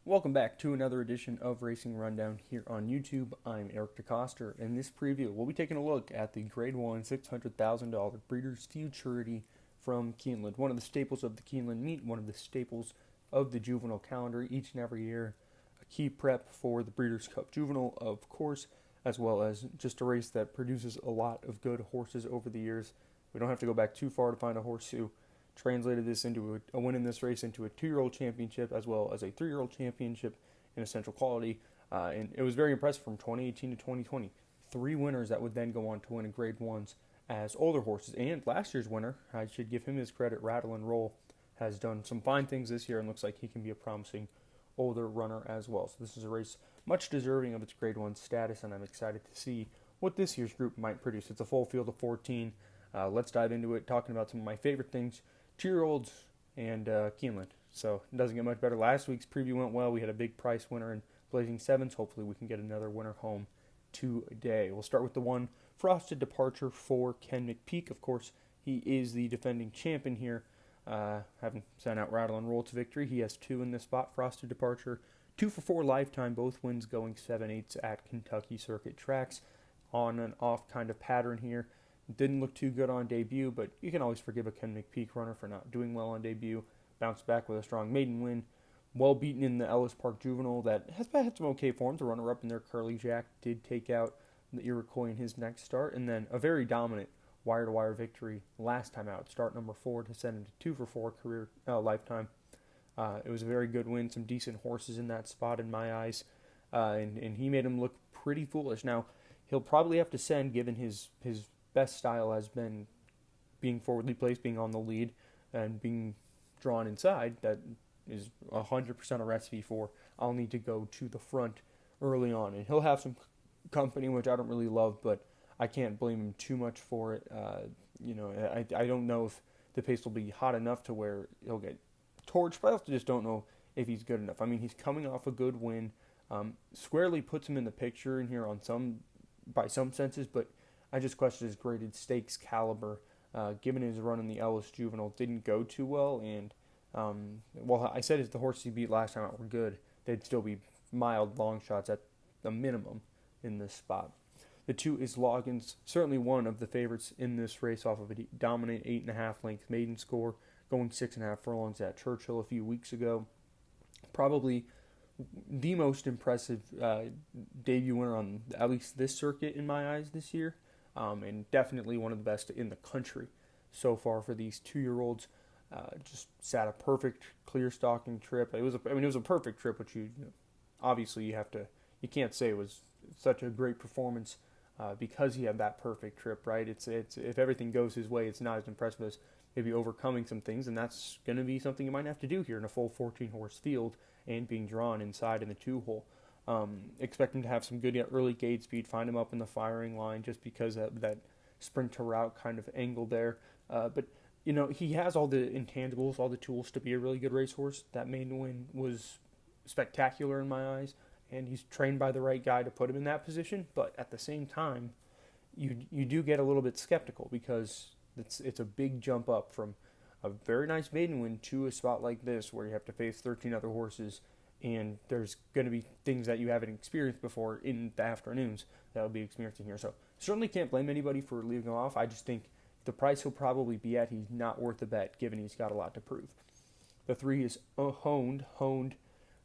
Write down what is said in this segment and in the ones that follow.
Welcome back to another edition of Racing Rundown here on YouTube. I'm Eric DeCoster. In this preview, we'll be taking a look at the Grade 1 $600,000 Breeders Futurity from Keeneland. One of the staples of the Keeneland meet, one of the staples of the juvenile calendar each and every year. A key prep for the Breeders' Cup Juvenile, of course, as well as just a race that produces a lot of good horses over the years. We don't have to go back too far to find a horse who translated this into a win in this race into a 2-year-old championship as well as a 3-year-old championship in essential quality. And it was very impressive from 2018 to 2020. 3 winners that would then go on to win in Grade 1s as older horses. And last year's winner, I should give him his credit, Rattle and Roll, has done some fine things this year and looks like he can be a promising older runner as well. So this is a race much deserving of its Grade 1 status, and I'm excited to see what this year's group might produce. It's a full field of 14. Let's dive into it, talking about some of my favorite things, 2-year-olds and Keeneland. So it doesn't get much better. Last week's preview went well. We had a big price winner in Blazing Sevens. Hopefully we can get another winner home today. We'll start with the one Frosted Departure for Ken McPeak. Of course, he is the defending champion here. Having sent out Rattle and Roll to victory. He has 2 in this spot. Frosted Departure, 2 for 4 lifetime. Both wins going 7/8 at Kentucky Circuit tracks. On and off kind of pattern here. Didn't look too good on debut, but you can always forgive a Ken McPeak runner for not doing well on debut. Bounced back with a strong maiden win. Well beaten in the Ellis Park Juvenile that has had some okay forms. The runner-up in there, Curly Jack, did take out the Iroquois in his next start. And then a very dominant wire-to-wire victory last time out. Start number 4 to send him to 2 for 4 career lifetime. It was a very good win. Some decent horses in that spot in my eyes. And he made him look pretty foolish. Now, he'll probably have to send, given his best style has been being forwardly placed, being on the lead, and being drawn inside. That is 100% a recipe for I'll need to go to the front early on. And he'll have some company, which I don't really love, but I can't blame him too much for it. I don't know if the pace will be hot enough to where he'll get torched, but I also just don't know if he's good enough. I mean, he's coming off a good win. Squarely puts him in the picture in here by some senses, but I just question his graded stakes caliber, given his run in the Ellis Juvenile didn't go too well. And, I said if the horses he beat last time out were good, they'd still be mild long shots at the minimum in this spot. The 2 is Loggins, certainly one of the favorites in this race off of a dominant 8.5 length maiden score, going 6.5 furlongs at Churchill a few weeks ago. Probably the most impressive debut winner on at least this circuit in my eyes this year. And definitely one of the best in the country so far for these 2-year-olds. Just sat a perfect clear stalking trip. It was a perfect trip, which obviously you can't say it was such a great performance because he had that perfect trip, right? It's if everything goes his way, it's not as impressive as maybe overcoming some things, and that's going to be something you might have to do here in a full 14-horse field and being drawn inside in the 2-hole. Expect him to have some good early gate speed, find him up in the firing line just because of that sprint to route kind of angle there. But he has all the intangibles, all the tools to be a really good racehorse. That maiden win was spectacular in my eyes, and he's trained by the right guy to put him in that position. But at the same time, you do get a little bit skeptical because it's a big jump up from a very nice maiden win to a spot like this where you have to face 13 other horses. And there's going to be things that you haven't experienced before in the afternoons that will be experiencing here. So certainly can't blame anybody for leaving him off. I just think the price he'll probably be at, he's not worth the bet, given he's got a lot to prove. The 3 is honed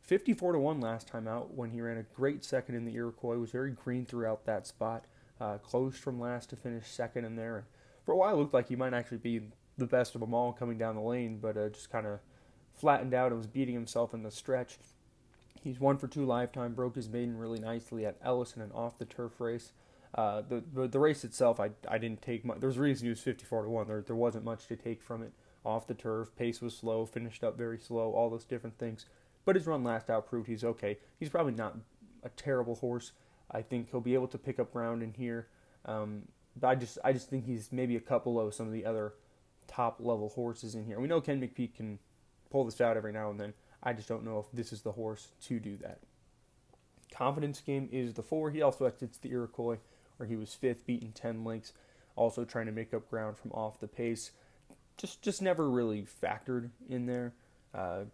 54-1 last time out when he ran a great second in the Iroquois. Was very green throughout that spot. Closed from last to finish second in there. And for a while, it looked like he might actually be the best of them all coming down the lane, but just kind of flattened out and was beating himself in the stretch. He's 1 for 2 lifetime, broke his maiden really nicely at Ellis in an off-the-turf race. The race itself, I didn't take much. There's a reason he was 54-1. There wasn't much to take from it. Off the turf, pace was slow, finished up very slow, all those different things. But his run last out proved he's okay. He's probably not a terrible horse. I think he'll be able to pick up ground in here. But I just think he's maybe a couple of some of the other top-level horses in here. We know Ken McPeak can pull this out every now and then. I just don't know if this is the horse to do that. Confidence game is the 4. He also exits the Iroquois, where he was 5th, beaten 10 lengths, also trying to make up ground from off the pace. Just never really factored in there.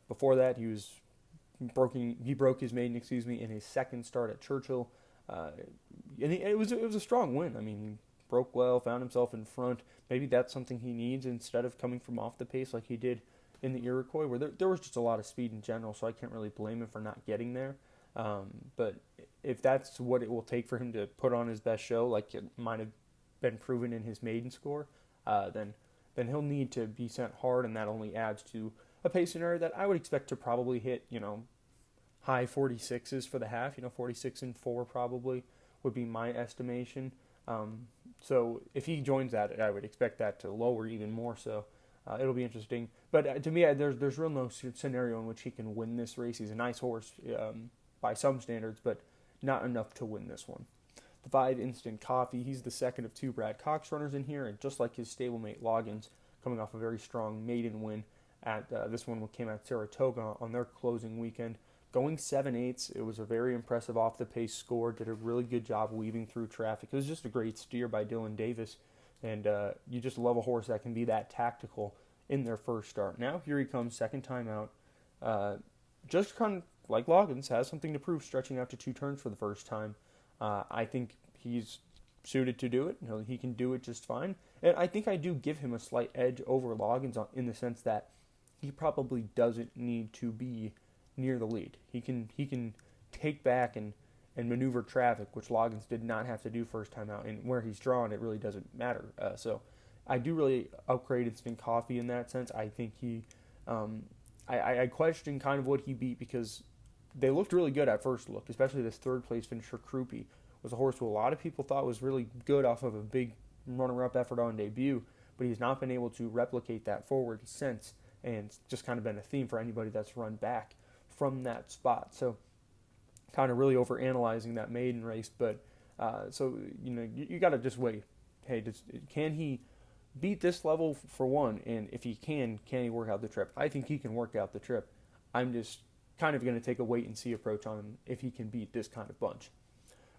Before that, he was he broke his maiden, in his second start at Churchill. And it was a strong win. I mean, he broke well, found himself in front. Maybe that's something he needs instead of coming from off the pace like he did in the Iroquois, where there was just a lot of speed in general, so I can't really blame him for not getting there. But if that's what it will take for him to put on his best show, like it might have been proven in his maiden score, then he'll need to be sent hard, and that only adds to a pace scenario that I would expect to probably hit, high 46s for the half. 46 and 4 probably would be my estimation. So if he joins that, I would expect that to lower even more so. It'll be interesting. But to me, there's real no scenario in which he can win this race. He's a nice horse by some standards, but not enough to win this one. The 5 Instant Coffee, he's the second of 2 Brad Cox runners in here, and just like his stablemate Loggins, coming off a very strong maiden win at this one came at Saratoga on their closing weekend. Going 7/8, it was a very impressive off-the-pace score, did a really good job weaving through traffic. It was just a great steer by Dylan Davis, and you just love a horse that can be that tactical in their first start. Now here he comes, second time out. Just kind of like Loggins, has something to prove, stretching out to 2 turns for the first time. I think he's suited to do it. He can do it just fine. And I think I do give him a slight edge over Loggins in the sense that he probably doesn't need to be near the lead. He can take back and maneuver traffic, which Loggins did not have to do first time out. And where he's drawn, it really doesn't matter. So I do really upgrade Instant Coffee in that sense. I think he, I question kind of what he beat because they looked really good at first look, especially this third place finisher Krupe was a horse who a lot of people thought was really good off of a big runner-up effort on debut, but he's not been able to replicate that forward since, and it's just kind of been a theme for anybody that's run back from that spot. So kind of really overanalyzing that maiden race, but so you got to just wait. Hey, can he beat this level for one? And if he can he work out the trip? I think he can work out the trip. I'm just kind of going to take a wait and see approach on him if he can beat this kind of bunch.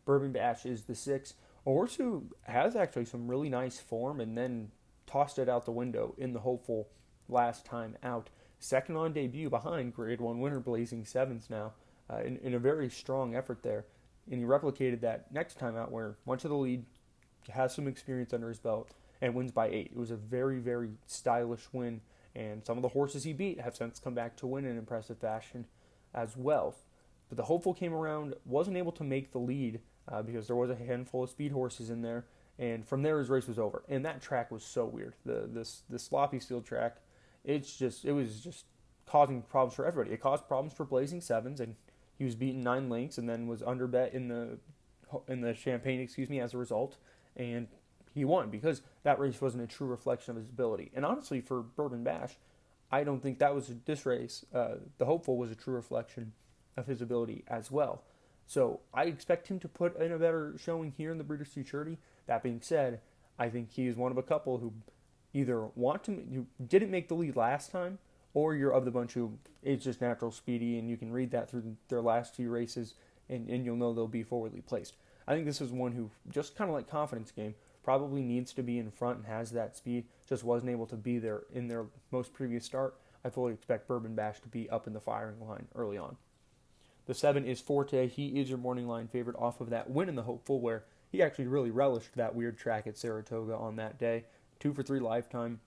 Bourbon Bash is the 6, a horse who has actually some really nice form and then tossed it out the window in the hopeful last time out. Second on debut behind Grade 1 winner Blazing Sevens now in a very strong effort there. And he replicated that next time out where much of the lead, has some experience under his belt, and wins by 8. It was a very, very stylish win, and some of the horses he beat have since come back to win in impressive fashion as well. But the hopeful came around, wasn't able to make the lead because there was a handful of speed horses in there, and from there his race was over. And that track was so weird. The sloppy steel track, it was just causing problems for everybody. It caused problems for Blazing Sevens, and he was beaten 9 lengths and then was underbet in the Champagne, as a result, and he won because that race wasn't a true reflection of his ability. And honestly, for Bourbon Bash, I don't think that was this race. The hopeful was a true reflection of his ability as well. So I expect him to put in a better showing here in the Breeders Futurity. That being said, I think he is one of a couple who either who didn't make the lead last time, or you're of the bunch who is just natural speedy, and you can read that through their last few races, and you'll know they'll be forwardly placed. I think this is one who, just kind of like confidence game, probably needs to be in front and has that speed, just wasn't able to be there in their most previous start. I fully expect Bourbon Bash to be up in the firing line early on. The 7 is Forte. He is your morning line favorite off of that win in the hopeful, where he actually really relished that weird track at Saratoga on that day. 2 for 3 lifetime.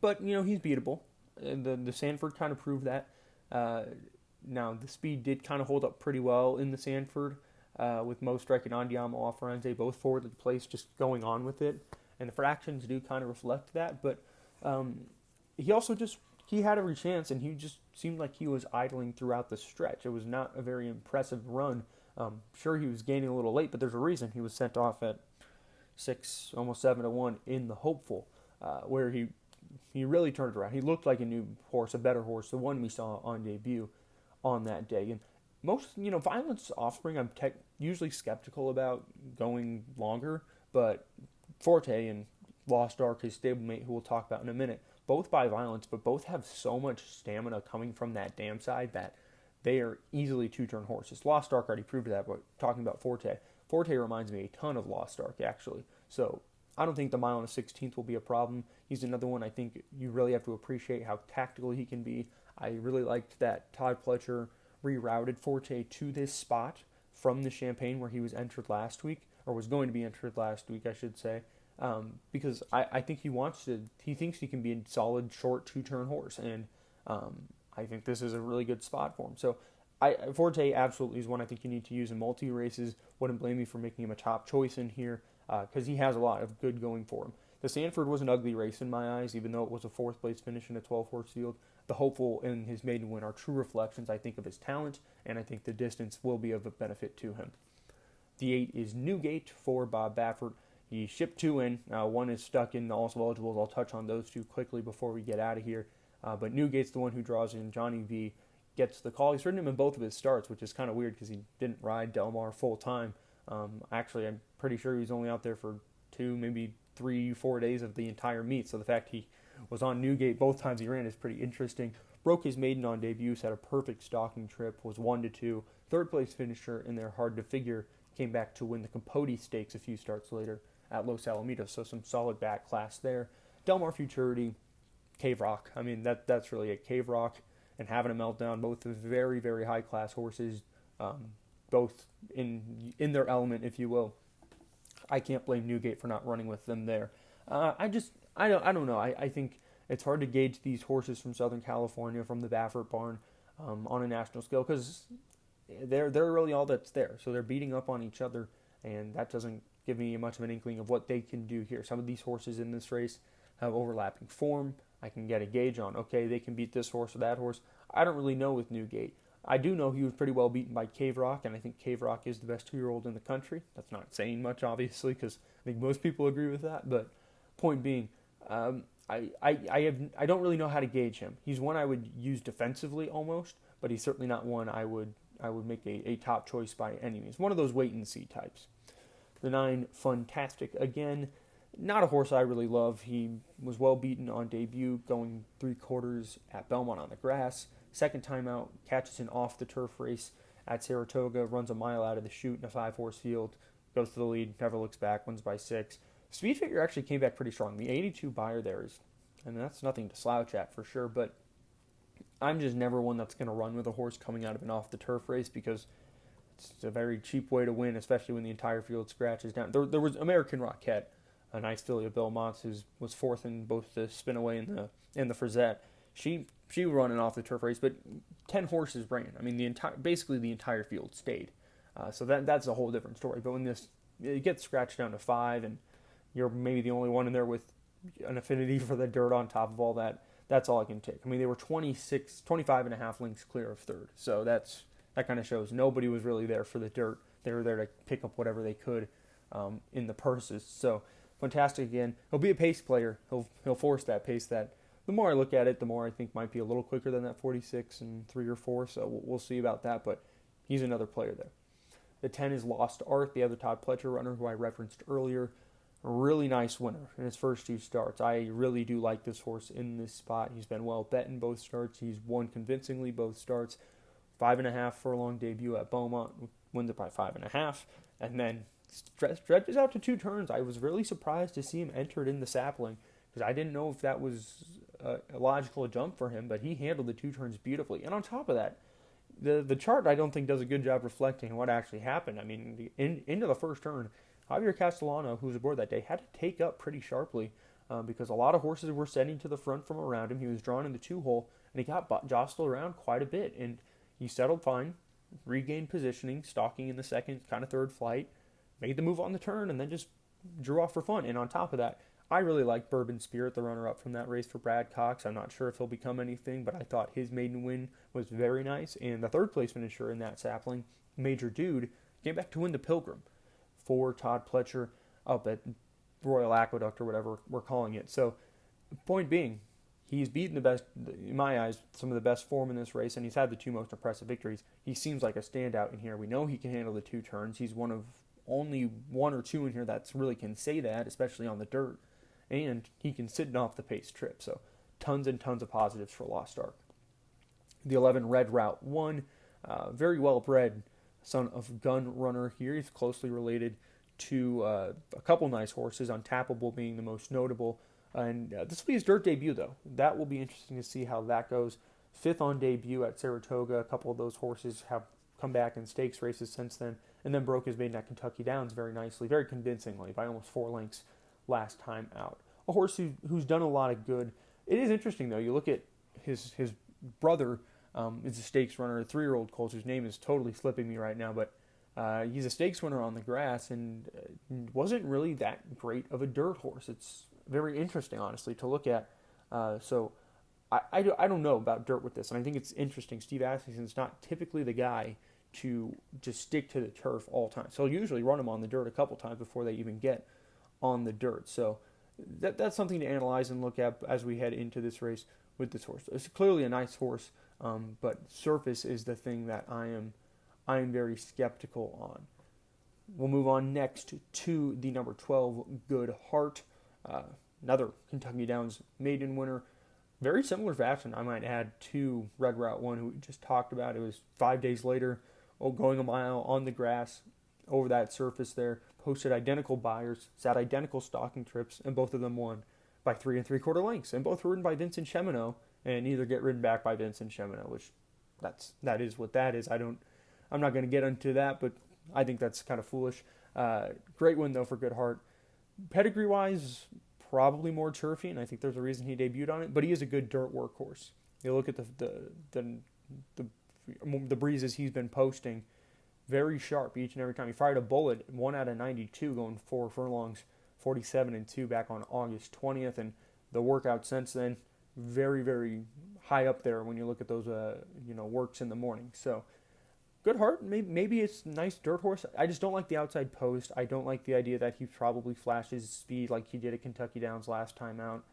But, he's beatable. The Sanford kind of proved that. Now, the speed did kind of hold up pretty well in the Sanford, with Mo Strike and Andiamo Alferenze both forwardly placed, just going on with it. And the fractions do kind of reflect that. But he also he had every chance, and he just seemed like he was idling throughout the stretch. It was not a very impressive run. Sure, he was gaining a little late, but there's a reason he was sent off at 6, almost 7-1 in the hopeful, where he really turned around. He looked like a new horse, a better horse, the one we saw on debut on that day. And most, Violence Offspring, I'm usually skeptical about going longer, but Forte and Lost Ark, his stablemate, who we'll talk about in a minute, both by Violence, but both have so much stamina coming from that dam side that they are easily 2-turn horses. Lost Ark already proved that, but talking about Forte reminds me a ton of Lost Ark, actually. So I don't think the mile and a 16th will be a problem. He's another one I think you really have to appreciate how tactical he can be. I really liked that Todd Pletcher rerouted Forte to this spot from the Champagne where he was entered last week, or was going to be entered last week, I should say, because I think he thinks he can be a solid short 2-turn horse, and I think this is a really good spot for him. So Forte absolutely is one I think you need to use in multi-races. Wouldn't blame me for making him a top choice in here, because he has a lot of good going for him. The Sanford was an ugly race in my eyes, even though it was a 4th place finish in a 12-horse field. The hopeful in his maiden win are true reflections, I think, of his talent, and I think the distance will be of a benefit to him. The 8 is Newgate for Bob Baffert. He shipped 2 in. One is stuck in the also eligibles. I'll touch on those 2 quickly before we get out of here. But Newgate's the one who draws in. Johnny V gets the call. He's ridden him in both of his starts, which is kind of weird because he didn't ride Del Mar full time. Actually, I'm pretty sure he was only out there for 2, maybe 3-4 days of the entire meet. So the fact he was on Newgate both times he ran is pretty interesting. Broke his maiden on debut, had a perfect stalking trip, was 1-2. 3rd place finisher in their hard to figure, came back to win the Capote Stakes a few starts later at Los Alamitos. So some solid back class there. Del Mar Futurity, Cave Rock. I mean, that's really a Cave Rock and Having a Meltdown. Both very, very high class horses, both in their element, if you will. I can't blame Newgate for not running with them there. I don't know. I think it's hard to gauge these horses from Southern California, from the Baffert barn, on a national scale, because they're really all that's there. So they're beating up on each other, and that doesn't give me much of an inkling of what they can do here. Some of these horses in this race have overlapping form. I can get a gauge on, okay, they can beat this horse or that horse. I don't really know with Newgate. I do know he was pretty well beaten by Cave Rock, and I think Cave Rock is the best 2-year-old in the country. That's not saying much, obviously, because I think most people agree with that. But point being, I don't really know how to gauge him. He's one I would use defensively almost, but he's certainly not one I would make a top choice by any means. One of those wait and see types. The 9, Funtastic Again. Not a horse I really love. He was well beaten on debut, going 3/4 at Belmont on the grass. Second time out, catches an off-the-turf race at Saratoga, runs a mile out of the chute in a 5-horse field, goes to the lead, never looks back, wins by 6. Speed figure actually came back pretty strong. The 82 buyer there is, and that's nothing to slouch at for sure, but I'm just never one that's going to run with a horse coming out of an off-the-turf race, because it's a very cheap way to win, especially when the entire field scratches down. There was American Rockette, a nice filly of Belmont's, who was 4th in both the Spinaway and the Frisette. She run an off-the-turf race, but 10 horses ran. I mean, basically the entire field stayed. So that's a whole different story. But when it gets scratched down to 5, and you're maybe the only one in there with an affinity for the dirt on top of all that, that's all I can take. I mean, they were 25 and a half lengths clear of 3rd. So that kind of shows nobody was really there for the dirt. They were there to pick up whatever they could in the purses. So Funtastic Again. He'll be a pace player. He'll force that pace that the more I look at it, the more I think might be a little quicker than that 46 and 3 or 4. So we'll see about that, but he's another player there. The 10 is Lost Art, the other Todd Pletcher runner who I referenced earlier. A really nice winner in his first 2 starts. I really do like this horse in this spot. He's been well bet in both starts. He's won convincingly both starts. 5.5 furlong debut at Beaumont, wins it by 5.5, and then stretches out to 2 turns. I was really surprised to see him entered in the sapling, because I didn't know if that was a logical jump for him, but he handled the 2 turns beautifully. And on top of that, the chart I don't think does a good job reflecting what actually happened. I mean, into the first turn, Javier Castellano, who was aboard that day, had to take up pretty sharply because a lot of horses were setting to the front from around him. He was drawn in the 2-hole, and he got jostled around quite a bit, and he settled fine, regained positioning, stalking in the second, kind of third flight, made the move on the turn, and then just drew off for fun. And on top of that, I really like Bourbon Spirit, the runner-up from that race for Brad Cox. I'm not sure if he'll become anything, but I thought his maiden win was very nice. And the 3rd place finisher in that sapling, Major Dude, came back to win the Pilgrim for Todd Pletcher up at Royal Aqueduct or whatever we're calling it. So, point being, he's beaten the best, in my eyes, some of the best form in this race, and he's had the 2 most impressive victories. He seems like a standout in here. We know he can handle the 2 turns. He's one of only 1 or 2 in here that really can say that, especially on the dirt. And he can sit an off-the-pace trip. So tons and tons of positives for Lost Ark. The 11, Red Route 1, very well-bred son of Gun Runner here. He's closely related to a couple nice horses, Untappable being the most notable. And this will be his dirt debut, though. That will be interesting to see how that goes. fifth on debut at Saratoga. A couple of those horses have come back in stakes races since then, and then broke his maiden at Kentucky Downs very nicely, very convincingly, by almost 4 lengths last time out. A horse who's done a lot of good. It is interesting, though. You look at his brother is a stakes runner, a 3-year-old colt whose name is totally slipping me right now, but he's a stakes winner on the grass and wasn't really that great of a dirt horse. It's very interesting, honestly, to look at. So I don't know about dirt with this, and I think it's interesting. Steve Atkinson's not typically the guy to just stick to the turf all the time. So he'll usually run him on the dirt a couple times before they even get on the dirt. So that's something to analyze and look at as we head into this race with this horse. It's clearly a nice horse, but surface is the thing that I am very skeptical on. We'll move on next to the number 12, Good Heart, another Kentucky Downs maiden winner. Very similar fashion, I might add, to Red Route 1, who we just talked about. It was 5 days later, going a mile on the grass over that surface there, posted identical buyers, sat identical stalking trips, and both of them won by 3 3/4 lengths, and both were ridden by Vincent Chemino, and neither get ridden back by Vincent Chemino, which that is what that is. I'm not going to get into that, but I think that's kind of foolish. Great win though for Good Heart. Pedigree wise, probably more turfy, and I think there's a reason he debuted on it. But he is a good dirt workhorse. You look at the breezes he's been posting, very sharp each and every time. He fired a bullet 1 out of 92, going 4 furlongs, 47-2 back on August 20th, and the workout since then, very, very high up there when you look at those works in the morning. So Good Heart, maybe it's a nice dirt horse. I just don't like the outside post. I don't like the idea that he probably flashes speed like he did at Kentucky Downs last time out.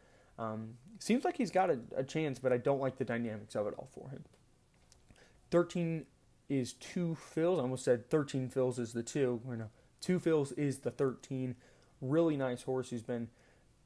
Seems like he's got a chance, but I don't like the dynamics of it all for him. 13 is 2 fills. I almost said 13 fills is the 2. Or no, 2 fills is the 13. Really nice horse who's been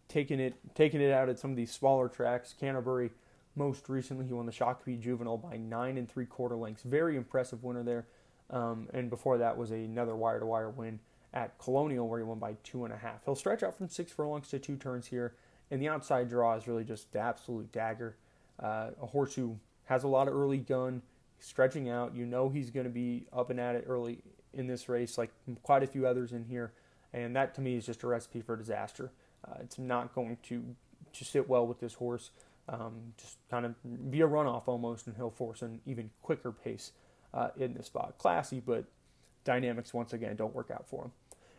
taking it out at some of these smaller tracks. Canterbury, most recently, he won the Shakopee Juvenile by 9 3/4 lengths. Very impressive winner there. And before that was another wire-to-wire win at Colonial, where he won by 2.5. He'll stretch out from 6 furlongs to 2 turns here, and the outside draw is really just the absolute dagger. A horse who has a lot of early gun, stretching out. You know he's going to be up and at it early in this race, like quite a few others in here, and that to me is just a recipe for disaster. It's not going to sit well with this horse. Just kind of be a runoff almost, and he'll force an even quicker pace in this spot. Classy, but dynamics once again don't work out for him.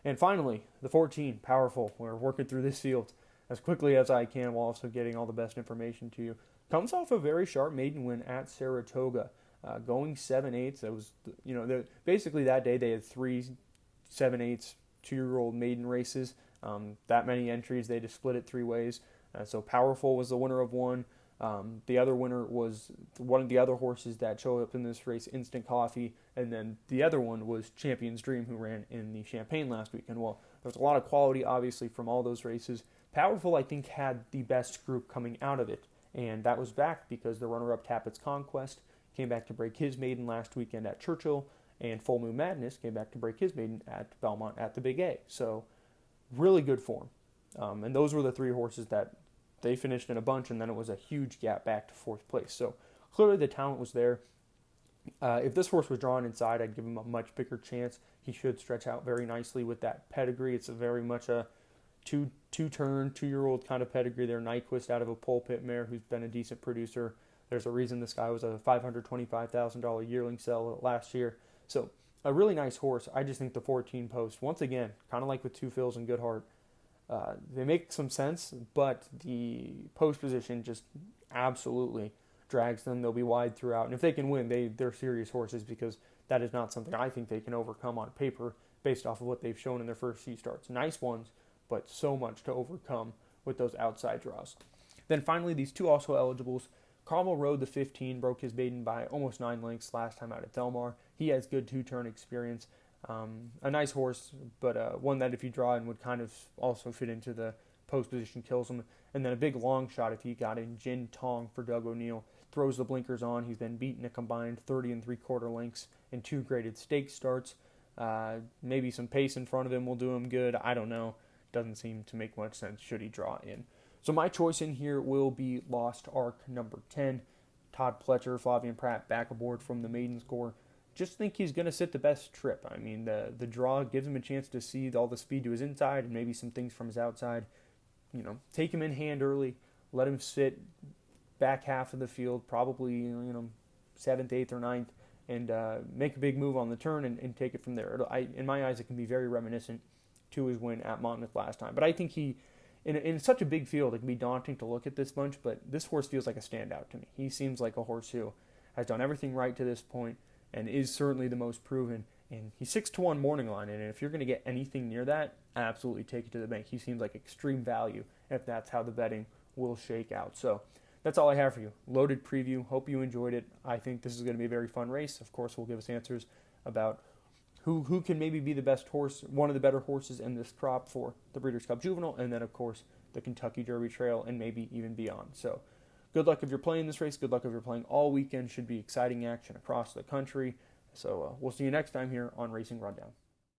And finally, the 14, Powerful. We're working through this field as quickly as I can while also getting all the best information to you. Comes off a very sharp maiden win at Saratoga, going 7/8. That was, basically that day they had 3 7/8 2-year-old maiden races. That many entries, they just split it 3 ways. So Powerful was the winner of one. The other winner was one of the other horses that showed up in this race, Instant Coffee, and then the other one was Champion's Dream, who ran in the Champagne last weekend. Well, there was a lot of quality, obviously, from all those races. Powerful, I think, had the best group coming out of it, and that was back because the runner-up Tappett's Conquest came back to break his maiden last weekend at Churchill, and Full Moon Madness came back to break his maiden at Belmont at the Big A. So really good form. And those were the 3 horses that they finished in a bunch, and then it was a huge gap back to 4th place. So clearly the talent was there. If this horse was drawn inside, I'd give him a much bigger chance. He should stretch out very nicely with that pedigree. It's very much a two-turn, 2-year-old kind of pedigree there. Nyquist out of a pulpit mare who's been a decent producer. There's a reason this guy was a $525,000 yearling sell last year. So a really nice horse. I just think the 14 post, once again, kind of like with 2 fills and Good Heart, they make some sense, but the post position just absolutely drags them. They'll be wide throughout, and if they can win, they're serious horses, because that is not something I think they can overcome on paper based off of what they've shown in their first few starts. Nice ones, but so much to overcome with those outside draws. Then finally, these 2 also eligibles. Carmel Road, the 15, broke his maiden by almost 9 lengths last time out at Del Mar. He has good 2-turn experience. A nice horse, but one that if you draw in would kind of also fit into the post position, kills him. And then a big long shot if he got in, Jin Tong for Doug O'Neill. Throws the blinkers on. He's been beaten a combined 30 3/4 lengths in 2 graded stakes starts. Maybe some pace in front of him will do him good. I don't know. Doesn't seem to make much sense should he draw in. So my choice in here will be Lost Ark number 10. Todd Pletcher, Flavian Pratt back aboard from the maiden score. Just think he's going to sit the best trip. I mean, the draw gives him a chance to see all the speed to his inside and maybe some things from his outside. Take him in hand early, let him sit back half of the field, probably 7th, 8th, or 9th, and make a big move on the turn and take it from there. In my eyes, it can be very reminiscent to his win at Monmouth last time. But I think in such a big field, it can be daunting to look at this bunch, but this horse feels like a standout to me. He seems like a horse who has done everything right to this point and is certainly the most proven. And he's 6-1 morning line, and if you're going to get anything near that, absolutely take it to the bank. He seems like extreme value if that's how the betting will shake out. So that's all I have for you. Loaded preview. Hope you enjoyed it. I think this is going to be a very fun race. Of course, we'll give us answers about who can maybe be the best horse, one of the better horses in this crop for the Breeders' Cup Juvenile, and then, of course, the Kentucky Derby Trail, and maybe even beyond. So good luck if you're playing this race. Good luck if you're playing all weekend. Should be exciting action across the country. So we'll see you next time here on Racing Rundown.